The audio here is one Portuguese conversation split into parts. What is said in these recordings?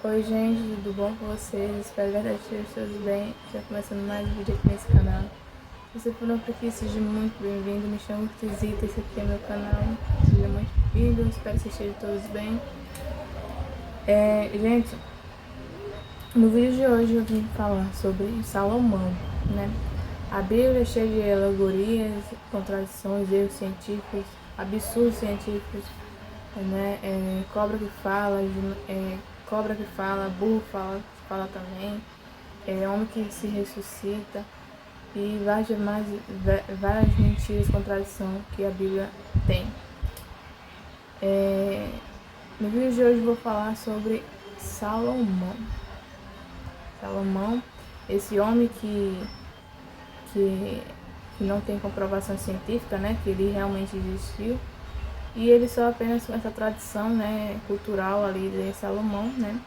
Oi gente, tudo bom com vocês? Espero que estejam todos bem. Já começando mais um vídeo aqui nesse canal. Se você for novo aqui, seja muito bem-vindo. Me chamo Tizita, esse aqui é meu canal. Seja muito bem-vindo, espero que estejam todos bem. Gente, no vídeo de hoje eu vim falar sobre Salomão, né? A Bíblia é cheia de alegorias, contradições, erros científicos, absurdos científicos, né? Cobra que fala, burro fala também, homem que se ressuscita e várias mentiras, contradição que a Bíblia tem. No vídeo de hoje eu vou falar sobre Salomão. Salomão, esse homem que não tem comprovação científica, né? Que ele realmente existiu. E ele só apenas com essa tradição, né, cultural ali de Salomão, né,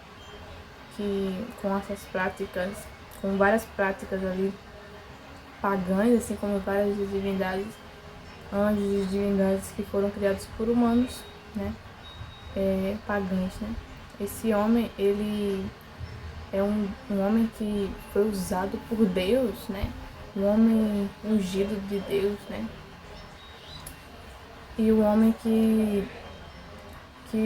que com essas práticas, com várias práticas ali pagãs, assim como várias divindades, anjos e divindades que foram criados por humanos, né, pagãs, né. Esse homem, ele é um homem que foi usado por Deus, né, um homem ungido de Deus, né, e o homem que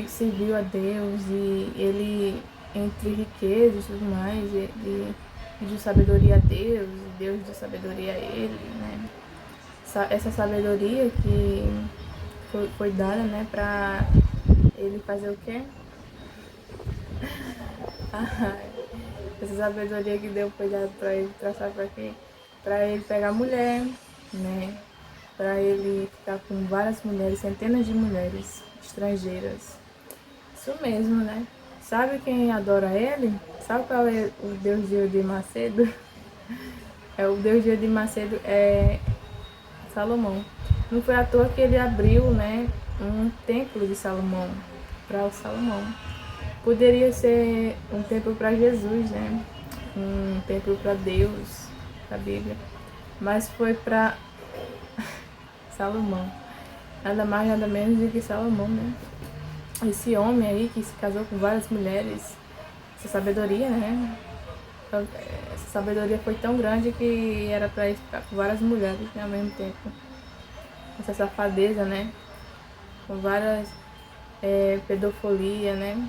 serviu a Deus, e ele, entre riquezas e tudo mais, ele pediu sabedoria a Deus, e Deus deu sabedoria a ele, né? Essa sabedoria que foi dada, né, pra ele fazer o quê? Essa sabedoria que Deus foi dada pra ele traçar pra quê? Pra ele pegar mulher, né? Pra ele ficar com várias mulheres, centenas de mulheres estrangeiras. Isso mesmo, né? Sabe quem adora ele? Sabe qual é o Deus de Macedo? O Deus de Macedo é Salomão. Não foi à toa que ele abriu, né, um templo de Salomão para o Salomão. Poderia ser um templo para Jesus, né? Um templo para Deus, para a Bíblia. Mas foi para Salomão. Nada mais, nada menos do que Salomão, né? Esse homem aí que se casou com várias mulheres, essa sabedoria, né? Essa sabedoria foi tão grande que era para ele ficar com várias mulheres, né, ao mesmo tempo. Essa safadeza, né? Com várias pedofilia, né?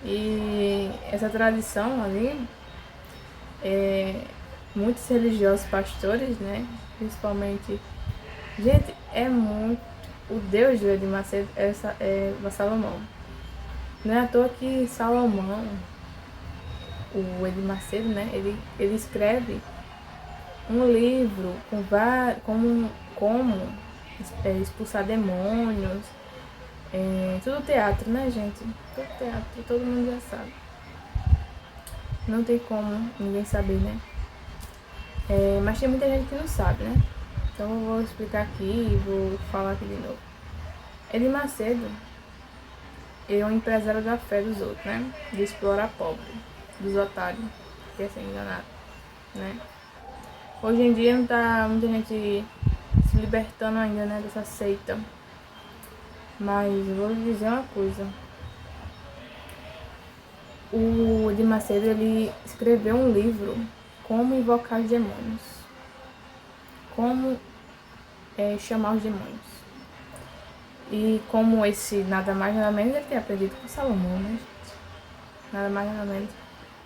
E essa tradição ali, muitos religiosos pastores, né? Principalmente, gente, é muito. O Deus de Macedo é Salomão. Não é à toa que Salomão, o Edir Macedo, né, ele escreve um livro com como expulsar demônios, tudo teatro, né, gente? Tudo teatro, todo mundo já sabe. Não tem como ninguém saber, né? Mas tem muita gente que não sabe, né? Então eu vou explicar aqui e vou falar aqui de novo. Edir Macedo, ele é um empresário da fé dos outros, né? De explorar pobre, dos otários, que é ser enganado, né? Hoje em dia não tá muita gente se libertando ainda, né, dessa seita. Mas eu vou lhe dizer uma coisa. O Edir Macedo, ele escreveu um livro, Como Invocar os Demônios. Como chamar os demônios. E como esse, nada mais nada menos, ele tem aprendido com Salomão, né, gente? Nada mais nada menos.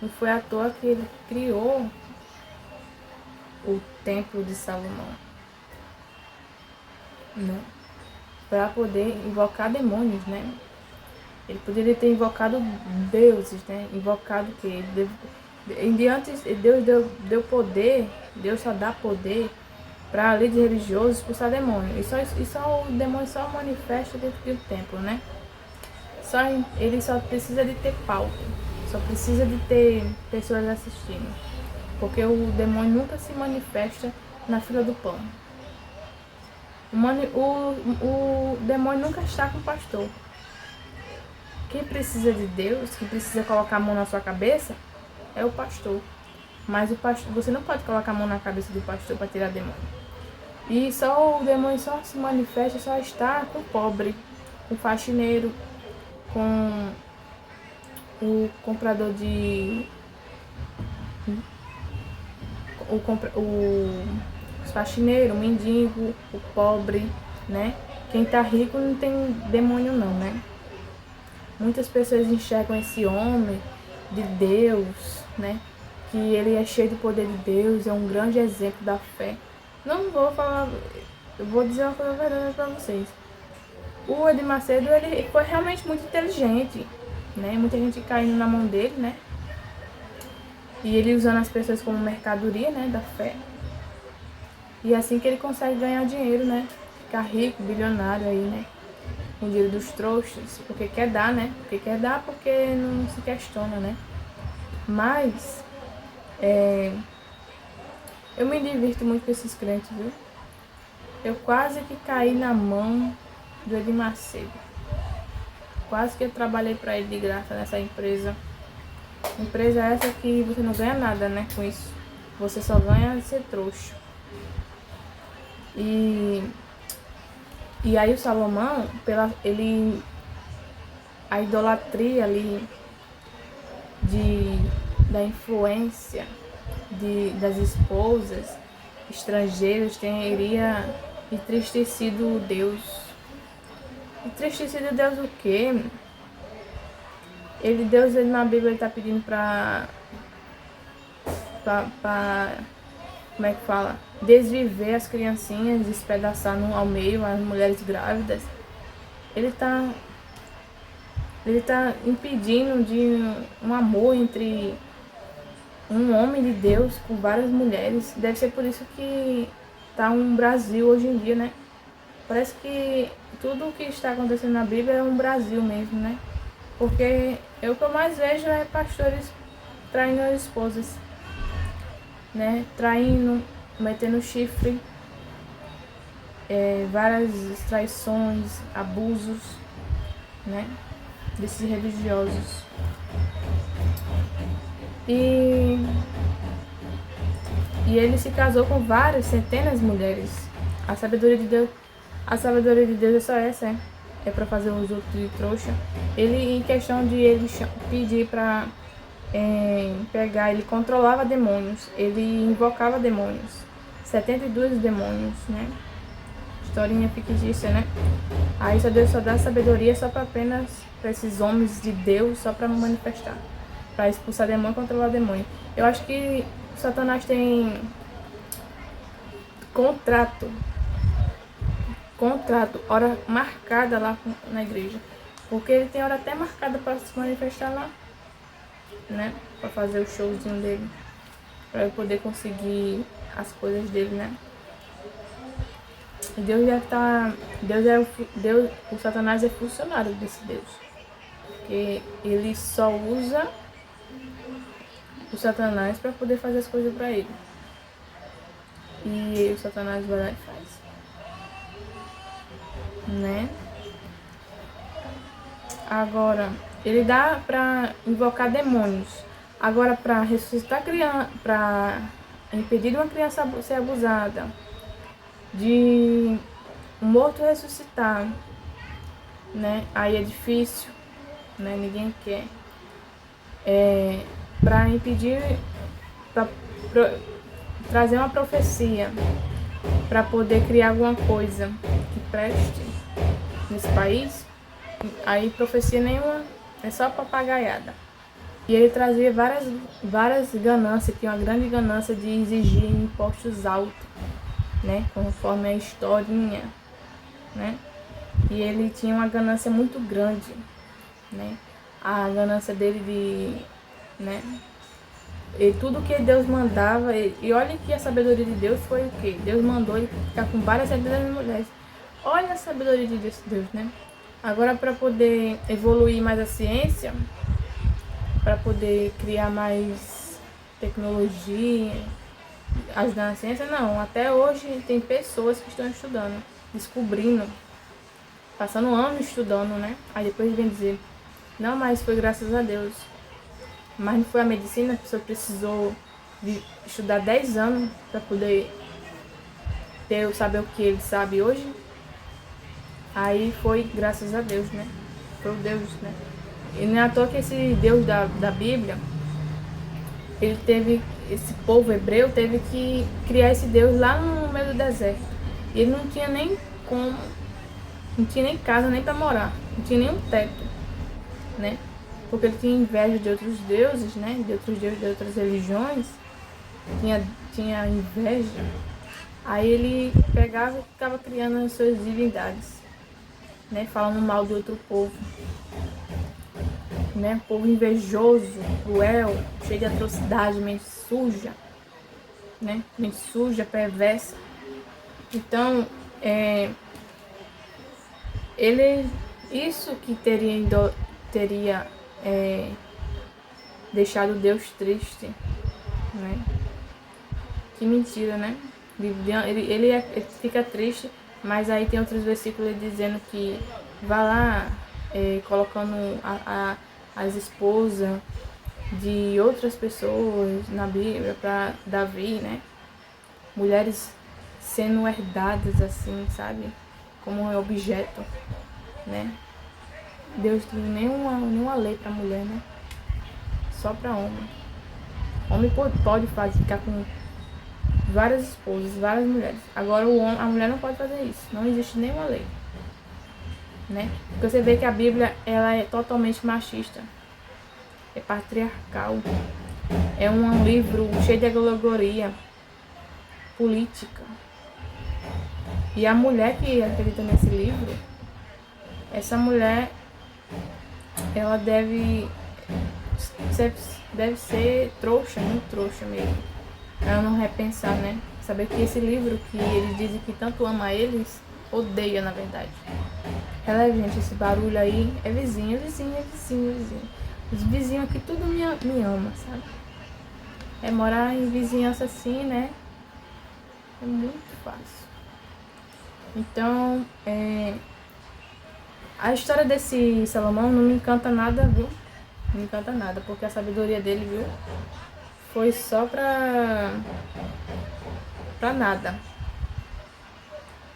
Não foi à toa que ele criou o templo de Salomão, né? Para poder invocar demônios, né? Ele poderia ter invocado deuses, né? Invocado que em diante Deus deu poder, Deus só dá poder para líderes religiosos expulsar demônios. E só o demônio só manifesta dentro do templo, né? Ele só precisa de ter palco, só precisa de ter pessoas assistindo, porque o demônio nunca se manifesta na fila do pão. O demônio nunca está com o pastor. Quem precisa de Deus, quem precisa colocar a mão na sua cabeça, é o pastor. Mas o pastor, você não pode colocar a mão na cabeça do pastor para tirar demônio. E o demônio só se manifesta, só está com o pobre, com o faxineiro, com o comprador de... os faxineiros, o mendigo, o pobre, né? Quem tá rico não tem demônio não, né? Muitas pessoas enxergam esse homem de Deus, né? Que ele é cheio do poder de Deus, é um grande exemplo da fé. Não vou falar, eu vou dizer uma coisa verdadeira para vocês. O Edir Macedo, ele foi realmente muito inteligente, né? Muita gente caindo na mão dele, né? E ele usando as pessoas como mercadoria, né? Da fé. E é assim que ele consegue ganhar dinheiro, né? Ficar rico, bilionário aí, né? Com o dinheiro dos trouxas, porque quer dar, né? Porque quer dar, porque não se questiona, né? Mas, eu me divirto muito com esses crentes, viu? Eu quase que caí na mão do Edir Macedo. Quase que eu trabalhei para ele de graça nessa empresa. Empresa essa que você não ganha nada, né, com isso. Você só ganha de ser trouxa. E aí o Salomão, a idolatria ali da influência das esposas estrangeiras teria entristecido Deus. Entristecido Deus o quê? Deus na Bíblia está pedindo para como é que fala? Desviver as criancinhas, despedaçar ao meio as mulheres grávidas. Ele tá impedindo de um amor entre um homem de Deus com várias mulheres. Deve ser por isso que tá um Brasil hoje em dia, né? Parece que tudo o que está acontecendo na Bíblia é um Brasil mesmo, né? Porque o que eu mais vejo é pastores traindo as esposas, né? Traindo, metendo chifre, várias traições, abusos, né? Desses religiosos. E ele se casou com várias, centenas de mulheres. A sabedoria de Deus é só essa, é para fazer os outros de trouxa. Ele, em questão de ele pedir para pegar, ele controlava demônios, ele invocava demônios, 72 demônios, né? Historinha fictícia, né? Aí Deus só dá sabedoria só para apenas para esses homens de Deus, só para manifestar, para expulsar demônio e controlar demônio. Eu acho que Satanás tem contrato, hora marcada lá na igreja, porque ele tem hora até marcada para se manifestar lá, né? Para fazer o showzinho dele, para ele poder conseguir as coisas dele, né? E Deus deve estar, o Satanás é funcionário desse Deus, porque ele só usa o Satanás para poder fazer as coisas para ele. E o Satanás vai lá e faz, né? Agora, ele dá para invocar demônios. Agora, para ressuscitar criança, para impedir uma criança ser abusada, de um morto ressuscitar, né? Aí é difícil, né? Ninguém quer. Para impedir, para trazer uma profecia, para poder criar alguma coisa que preste nesse país. Aí profecia nenhuma, é só papagaiada. E ele trazia várias ganâncias, tinha uma grande ganância de exigir impostos altos, né? Conforme a historinha, né? E ele tinha uma ganância muito grande, né? A ganância dele né? E tudo que Deus mandava, e olha que a sabedoria de Deus foi o quê? Deus mandou ele ficar com várias mulheres. Olha a sabedoria de Deus, né? Agora, para poder evoluir mais a ciência, para poder criar mais tecnologia, ajudar na ciência, não. Até hoje tem pessoas que estão estudando, descobrindo, passando anos estudando, né? Aí depois vem dizer, não, mas foi graças a Deus. Mas não foi a medicina, a pessoa precisou estudar 10 anos para poder saber o que ele sabe hoje. Aí foi graças a Deus, né? Foi o Deus, né? E não é à toa que esse Deus da Bíblia, esse povo hebreu teve que criar esse Deus lá no meio do deserto. E ele não tinha nem como, não tinha nem casa nem para morar, não tinha nem um teto, né? Porque ele tinha inveja de outros deuses, né? De outros deuses de outras religiões, tinha inveja. Aí ele pegava e ficava criando as suas divindades, né? Falando mal do outro povo, né? Povo invejoso, cruel, cheio de atrocidade, mente suja, né? Mente suja, perversa. Então, isso que teria deixado Deus triste, né? Que mentira, né? Ele fica triste, mas aí tem outros versículos dizendo que vai lá colocando as esposas de outras pessoas na Bíblia para Davi, né? Mulheres sendo herdadas assim, sabe? Como um objeto, né? Deus não tem nenhuma lei para mulher, né? Só para homem. Homem pode ficar com várias esposas, várias mulheres. Agora a mulher não pode fazer isso. Não existe nenhuma lei, né? Porque você vê que a Bíblia ela é totalmente machista, é patriarcal, é um livro cheio de alegoria política. E a mulher que acredita nesse livro, essa mulher, ela deve ser trouxa, muito trouxa mesmo. Ela não repensar, né? Saber que esse livro que eles dizem que tanto ama eles, odeia na verdade. Ela, gente, esse barulho aí é vizinho. Os vizinhos aqui tudo me ama, sabe? É morar em vizinhança assim, né? É muito fácil. Então, a história desse Salomão não me encanta nada, viu? Não me encanta nada, porque a sabedoria dele, viu? Foi só pra nada.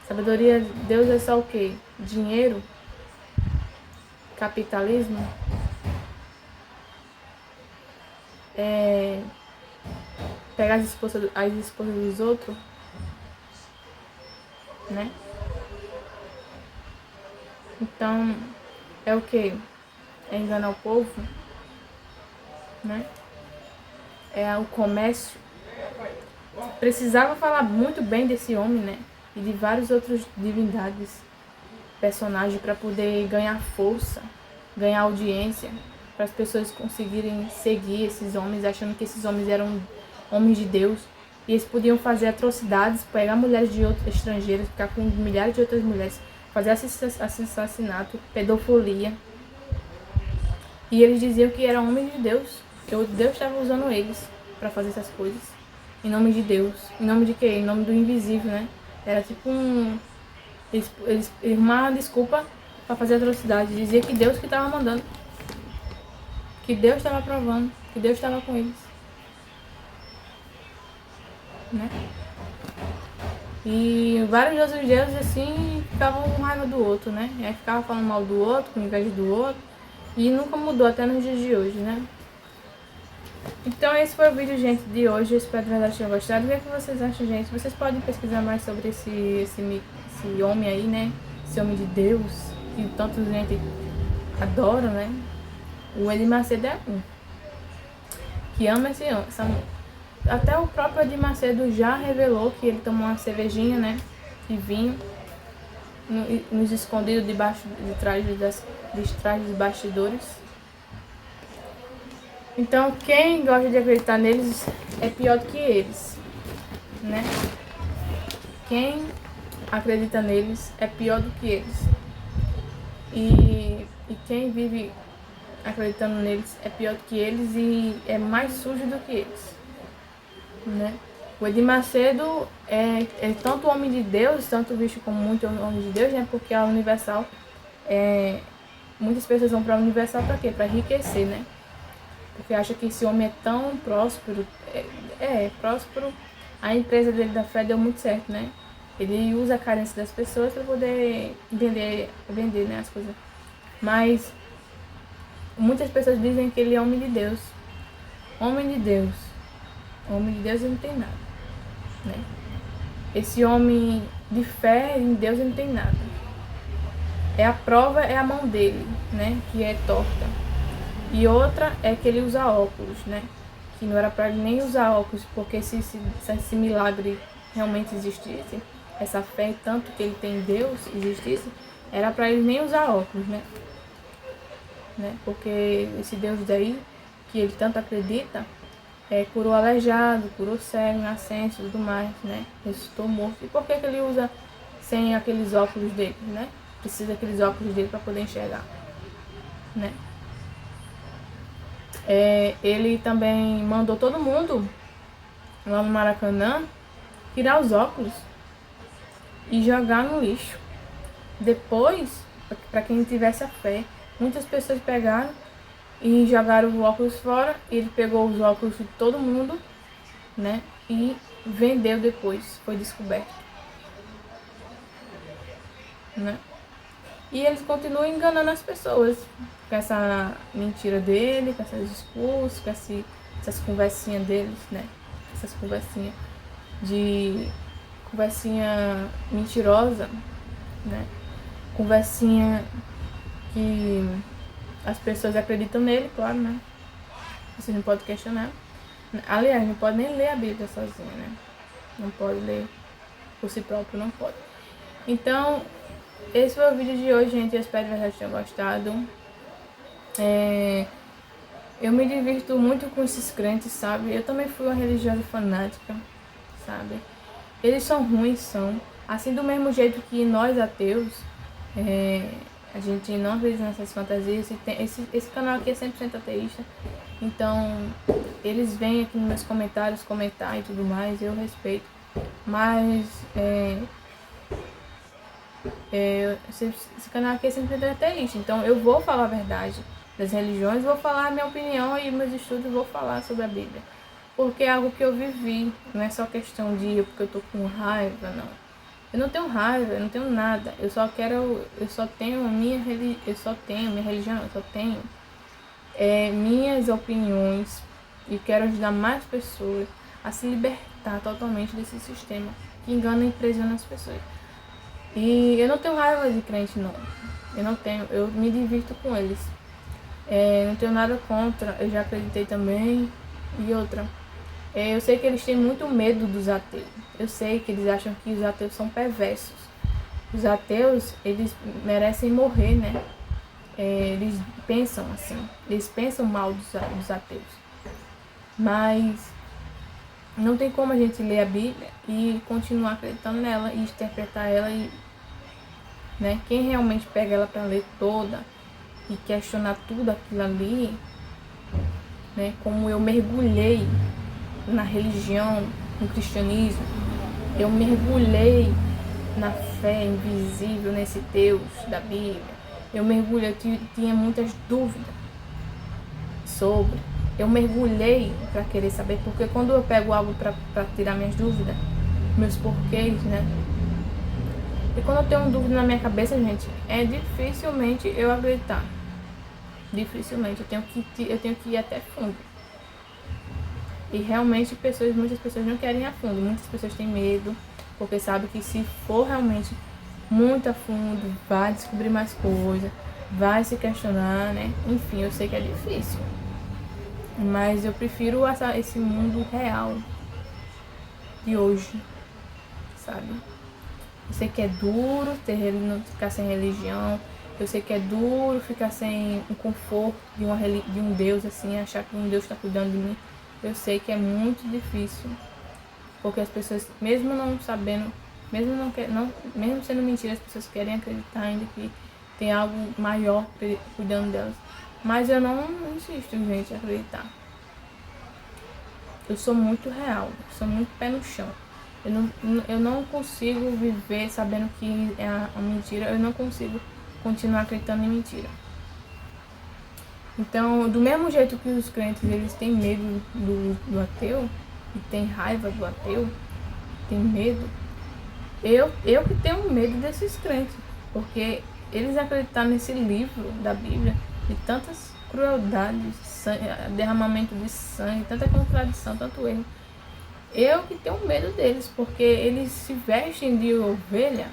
Sabedoria de Deus é só o quê? Dinheiro? Capitalismo? Pegar as esposas dos outros? Né? Então, é o quê? É enganar o povo? Né? É o comércio. Precisava falar muito bem desse homem, né? E de vários outros divindades, personagens, para poder ganhar força, ganhar audiência, para as pessoas conseguirem seguir esses homens, achando que esses homens eram homens de Deus. E eles podiam fazer atrocidades, pegar mulheres de outras estrangeiras, ficar com milhares de outras mulheres, fazer assassinato, pedofilia. E eles diziam que eram homens de Deus, que Deus estava usando eles para fazer essas coisas. Em nome de Deus. Em nome de quê? Em nome do invisível, né? Era tipo Eles arrumavam desculpa para fazer atrocidade. Dizia que Deus que estava mandando. Que Deus estava aprovando. Que Deus estava com eles. Né? E vários outros deuses assim ficavam com raiva do outro, né? E aí ficava falando mal do outro, com inveja do outro. E nunca mudou até nos dias de hoje, né? Então esse foi o vídeo, gente, de hoje. Eu espero de verdade que tenham gostado. O que é que vocês acham, gente? Vocês podem pesquisar mais sobre esse homem aí, né? Esse homem de Deus, que tanta gente adora, né? O Edir Macedo é um que ama esse homem. Até o próprio Edir Macedo já revelou que ele tomou uma cervejinha, né? E vinho nos escondidos de trás dos bastidores. Então, quem gosta de acreditar neles é pior do que eles, né? Quem acredita neles é pior do que eles. E quem vive acreditando neles é pior do que eles e é mais sujo do que eles, né? O Edir Macedo é tanto homem de Deus, tanto visto como muito homem de Deus, né? Porque a Universal, muitas pessoas vão para a Universal para quê? Para enriquecer, né? Porque acha que esse homem é tão próspero, próspero. A empresa dele da fé deu muito certo, né? Ele usa a carência das pessoas para poder vender, né, as coisas. Mas muitas pessoas dizem que ele é homem de Deus. Homem de Deus. Homem de Deus ele não tem nada, né? Esse homem de fé em Deus ele não tem nada. A prova é a mão dele, né? Que é torta. E outra é que ele usa óculos, né? Que não era para ele nem usar óculos, porque se esse milagre realmente existisse, essa fé tanto que ele tem em Deus existisse, era para ele nem usar óculos, né? Porque esse Deus daí, que ele tanto acredita, curou aleijado, curou cego, nascente e tudo mais, né? Ressuscitou morto. E por que ele usa sem aqueles óculos dele, né? Precisa daqueles óculos dele para poder enxergar, né? Ele também mandou todo mundo lá no Maracanã tirar os óculos e jogar no lixo. Depois, para quem tivesse a fé, muitas pessoas pegaram e jogaram o óculos fora. Ele pegou os óculos de todo mundo, né? E vendeu depois, foi descoberto, né? E eles continuam enganando as pessoas com essa mentira dele, com essas discursos, com essas conversinhas deles, né? Essas conversinha mentirosa, né? Conversinha que as pessoas acreditam nele, claro, né? Você não pode questionar. Aliás, não pode nem ler a Bíblia sozinha, né? Não pode ler por si próprio, não pode. Então, esse foi o vídeo de hoje, gente. Eu espero que vocês tenham gostado. Eu me divirto muito com esses crentes, sabe? Eu também fui uma religiosa fanática, sabe? Eles são ruins, são. Assim, do mesmo jeito que nós, ateus, a gente não acredita nessas fantasias. Esse canal aqui é 100% ateísta. Então, eles vêm aqui nos meus comentários comentar e tudo mais, eu respeito. Mas, esse canal aqui é 100% ateísta. Então, eu vou falar a verdade das religiões, vou falar a minha opinião e meus estudos, vou falar sobre a Bíblia. Porque é algo que eu vivi, não é só questão de porque eu tô com raiva, não. Eu não tenho raiva, eu não tenho nada. Eu só tenho minha religião, eu só tenho minhas opiniões e quero ajudar mais pessoas a se libertar totalmente desse sistema que engana e aprisiona as pessoas. E eu não tenho raiva de crente, não. Eu me divirto com eles. Não tenho nada contra, eu já acreditei também. E outra, eu sei que eles têm muito medo dos ateus. Eu sei que eles acham que os ateus são perversos. Os ateus, eles merecem morrer, né? Eles pensam assim, eles pensam mal dos ateus. Mas não tem como a gente ler a Bíblia e continuar acreditando nela e interpretar ela, né? Quem realmente pega ela para ler toda e questionar tudo aquilo ali, né? Como eu mergulhei na religião, no cristianismo, eu mergulhei na fé invisível nesse Deus da Bíblia. Eu tinha muitas dúvidas sobre. Eu mergulhei para querer saber, porque quando eu pego algo para tirar minhas dúvidas, meus porquês, né? E quando eu tenho dúvida na minha cabeça, gente, dificilmente eu acreditar. Dificilmente. Eu tenho que ir até fundo. E realmente muitas pessoas não querem ir a fundo. Muitas pessoas têm medo, porque sabem que se for realmente muito a fundo, vai descobrir mais coisas, vai se questionar, né? Enfim, eu sei que é difícil. Mas eu prefiro esse mundo real de hoje, sabe? Eu sei que é duro ficar sem religião. Eu sei que é duro ficar sem o conforto de um Deus, assim, achar que um Deus está cuidando de mim. Eu sei que é muito difícil, porque as pessoas, mesmo não sabendo, mesmo sendo mentira, as pessoas querem acreditar ainda que tem algo maior cuidando delas. Mas eu não insisto, gente, em acreditar. Eu sou muito real, sou muito pé no chão. Eu não consigo viver sabendo que é a mentira, eu não consigo continuar acreditando em mentira. Então, do mesmo jeito que os crentes, eles têm medo do ateu, e têm raiva do ateu, têm medo, eu que tenho medo desses crentes, porque eles acreditaram nesse livro da Bíblia, de tantas crueldade, sangue, derramamento de sangue, tanta contradição, tanto erro. Eu que tenho medo deles, porque eles se vestem de ovelha,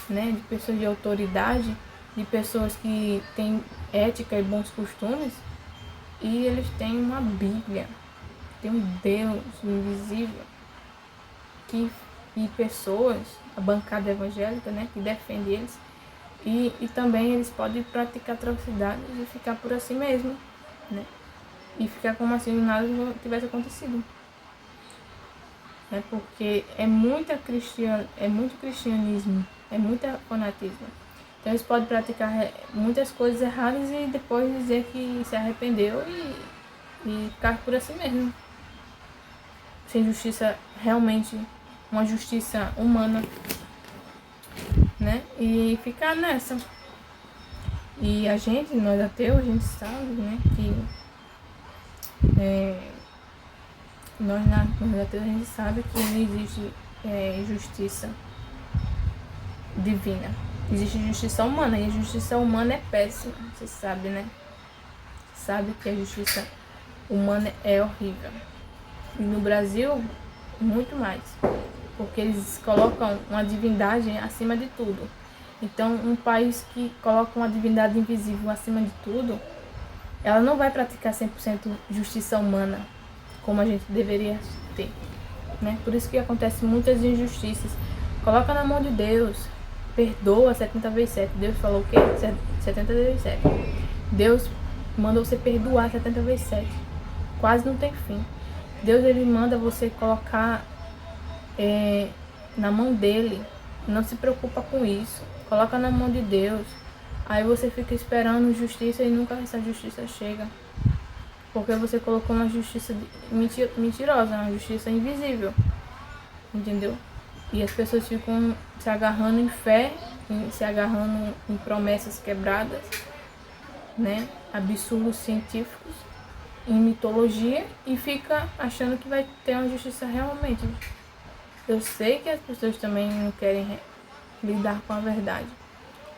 né, de pessoas de autoridade, de pessoas que têm ética e bons costumes, e eles têm uma Bíblia, tem um Deus invisível, e pessoas, a bancada evangélica, né, que defende eles, e também eles podem praticar atrocidades e ficar por assim mesmo, né, e ficar como assim nada tivesse acontecido. Né, porque é muito cristianismo, é muito fanatismo. Então eles podem praticar muitas coisas erradas e depois dizer que se arrependeu e ficar por assim mesmo. Sem justiça, realmente uma justiça humana, né? E ficar nessa. E a gente, nós ateus, a gente sabe, né, que nós ateus, a gente sabe que não existe justiça divina. Existe justiça humana, e a justiça humana é péssima, você sabe, né? Você sabe que a justiça humana é horrível. E no Brasil, muito mais. Porque eles colocam uma divindade acima de tudo. Então, um país que coloca uma divindade invisível acima de tudo, ela não vai praticar 100% justiça humana, como a gente deveria ter, né? Por isso que acontecem muitas injustiças. Coloca na mão de Deus, perdoa 70 vezes 7. Deus falou o quê? 70 vezes 7. Deus manda você perdoar 70 vezes 7. Quase não tem fim. Deus, ele manda você colocar na mão dele. Não se preocupa com isso. Coloca na mão de Deus. Aí você fica esperando justiça e nunca essa justiça chega. Porque você colocou uma justiça mentirosa, uma justiça invisível. Entendeu? E as pessoas ficam se agarrando em fé, se agarrando em promessas quebradas, né? Absurdos científicos, em mitologia, e fica achando que vai ter uma justiça realmente. Eu sei que as pessoas também não querem lidar com a verdade,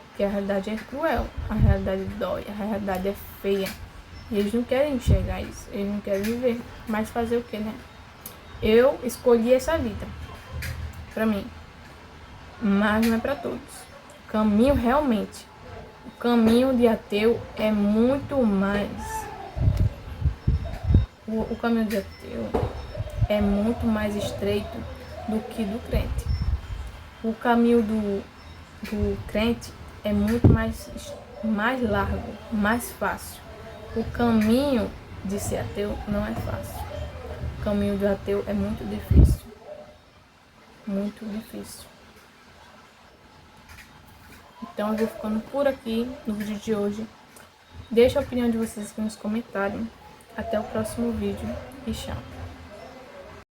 porque a realidade é cruel, a realidade dói, a realidade é feia. E eles não querem enxergar isso, eles não querem viver. Mas fazer o que, né? Eu escolhi essa vida pra mim, mas não é pra todos. O caminho realmente, o caminho de ateu é muito mais. O caminho de ateu é muito mais estreito do que do crente. O caminho do crente é muito mais largo, mais fácil. O caminho de ser ateu não é fácil. O caminho do ateu é muito difícil. Muito difícil. Então eu vou ficando por aqui no vídeo de hoje. Deixa a opinião de vocês aqui nos comentários. Até o próximo vídeo e tchau.